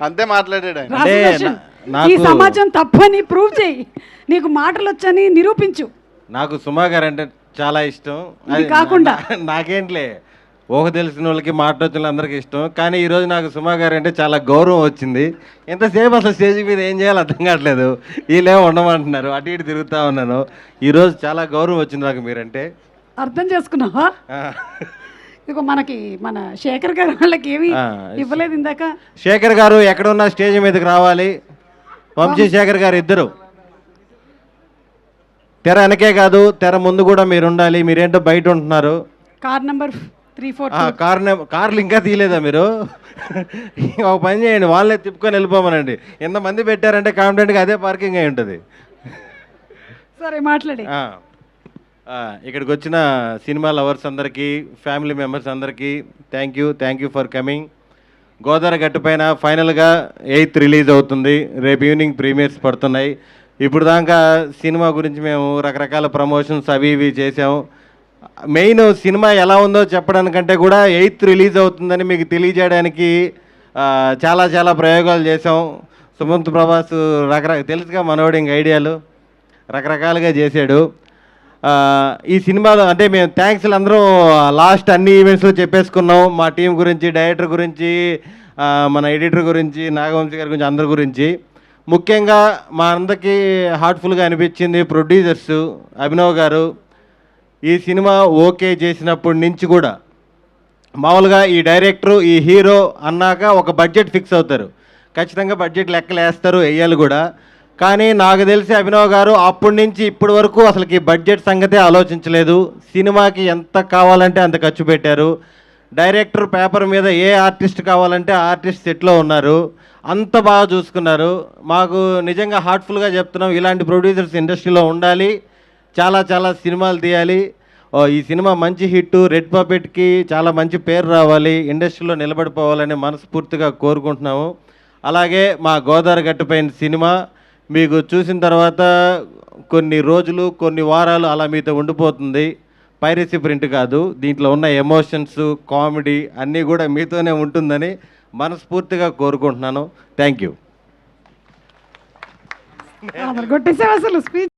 అంతే మాట్లాడాడు ఆయన. అంటే ఈ సమాజం తప్పని ప్రూవ్ చేయి, నీకు మాటలు వచ్చని నిరూపించు. నాకు సుమా గారు అంటే చాలా ఇష్టం. ఇది కాకుండా నాకేంట్లే ఊహ తెలిసిన వాళ్ళకి మాట్లాడుతున్న అందరికీ ఇష్టం. కానీ ఈరోజు నాకు సుమా గారు అంటే చాలా గౌరవం వచ్చింది. ఎంతసేపు అసలు స్టేజ్ మీద ఏం చేయాలో అర్థం కావట్లేదు. వీళ్ళేమో ఉండమంటున్నారు, అటు ఇటు తిరుగుతూ ఉన్నాను. ఈరోజు చాలా గౌరవం వచ్చింది నాకు మీరంటే. అర్థం చేసుకున్నావా? ఇదిగో మనకి మన శేఖర్ గారు వాళ్ళకి ఏమి ఇవ్వలేదు ఇందాక. శేఖర్ గారు ఎక్కడున్నా స్టేజ్ మీదకి రావాలి. వంశీ శేఖర్ గారు ఇద్దరు తెర వెనకే కాదు తెర ముందు కూడా మీరు ఉండాలి. మీరేంటో బయట ఉంటున్నారు. Car number 342. కార్లు ఇంకా తీయలేదా మీరు? ఒక పని చేయండి, వాళ్ళే తిప్పుకొని వెళ్ళిపోమనండి. ఎంతమంది పెట్టారంటే కాన్ఫిడెంట్గా అదే పార్కింగ్ అయి ఉంటుంది. సరే మాట్లాడి. ఇక్కడికి వచ్చిన సినిమా లవర్స్ అందరికీ, ఫ్యామిలీ మెంబర్స్ అందరికీ thank you for coming. Godavari గట్టు పైన ఫైనల్గా 8th రిలీజ్ అవుతుంది. రేపు ఈవినింగ్ ప్రీమియర్స్ పడుతున్నాయి. ఇప్పుడు దాకా సినిమా గురించి మేము రకరకాల ప్రమోషన్స్ అవి ఇవి చేసాము. మెయిన్ సినిమా ఎలా ఉందో చెప్పడానికంటే కూడా 8th రిలీజ్ అవుతుందని మీకు తెలియజేయడానికి చాలా ప్రయోగాలు చేసాం. సుమంత్ ప్రభాస్ తెలుసుగా మనోడి ఇంక ఐడియాలు రకరకాలుగా చేశాడు. ఈ సినిమాలో అంటే మేము థ్యాంక్స్లు అందరూ లాస్ట్ అన్ని ఈవెంట్స్లో చెప్పేసుకున్నాం. మా టీం గురించి, డైరెక్టర్ గురించి, మన ఎడిటర్ గురించి, నాగవంశీ గారి గురించి, అందరి గురించి. ముఖ్యంగా మా అందరికీ హార్ట్ఫుల్గా అనిపించింది ప్రొడ్యూసర్స్ అభినవ్ గారు. ఈ సినిమా ఓకే చేసినప్పటి నుంచి కూడా మామూలుగా ఈ డైరెక్టరు, ఈ హీరో అన్నాక ఒక బడ్జెట్ ఫిక్స్ అవుతారు. ఖచ్చితంగా బడ్జెట్ లెక్కలు వేస్తారు, వేయాలి కూడా. కానీ నాకు తెలిసి అభినవ్ గారు అప్పటి నుంచి ఇప్పటి వరకు అసలుకి బడ్జెట్ సంగతే ఆలోచించలేదు. సినిమాకి ఎంత కావాలంటే అంత ఖర్చు పెట్టారు. డైరెక్టర్ పేపర్ మీద ఏ ఆర్టిస్ట్ కావాలంటే ఆర్టిస్ట్ సెట్లో ఉన్నారు. అంత బాగా చూసుకున్నారు. మాకు నిజంగా హార్ట్ఫుల్గా చెప్తున్నాం, ఇలాంటి ప్రొడ్యూసర్స్ ఇండస్ట్రీలో ఉండాలి. చాలా సినిమాలు తీయాలి. ఈ సినిమా మంచి హిట్, రెడ్ పపెట్కి చాలా మంచి పేరు రావాలి, ఇండస్ట్రీలో నిలబడిపోవాలని మనస్ఫూర్తిగా కోరుకుంటున్నాము. అలాగే మా గోదావరి గట్టుపైన సినిమా మీకు చూసిన తర్వాత కొన్ని రోజులు, కొన్ని వారాలు అలా మీతో ఉండిపోతుంది. పైరసీ ప్రింట్ కాదు, దీంట్లో ఉన్న ఎమోషన్స్, కామెడీ అన్నీ కూడా మీతోనే ఉంటుందని మనస్ఫూర్తిగా కోరుకుంటున్నాను. Thank you. కొట్టేసావు అసలు స్పీచ్.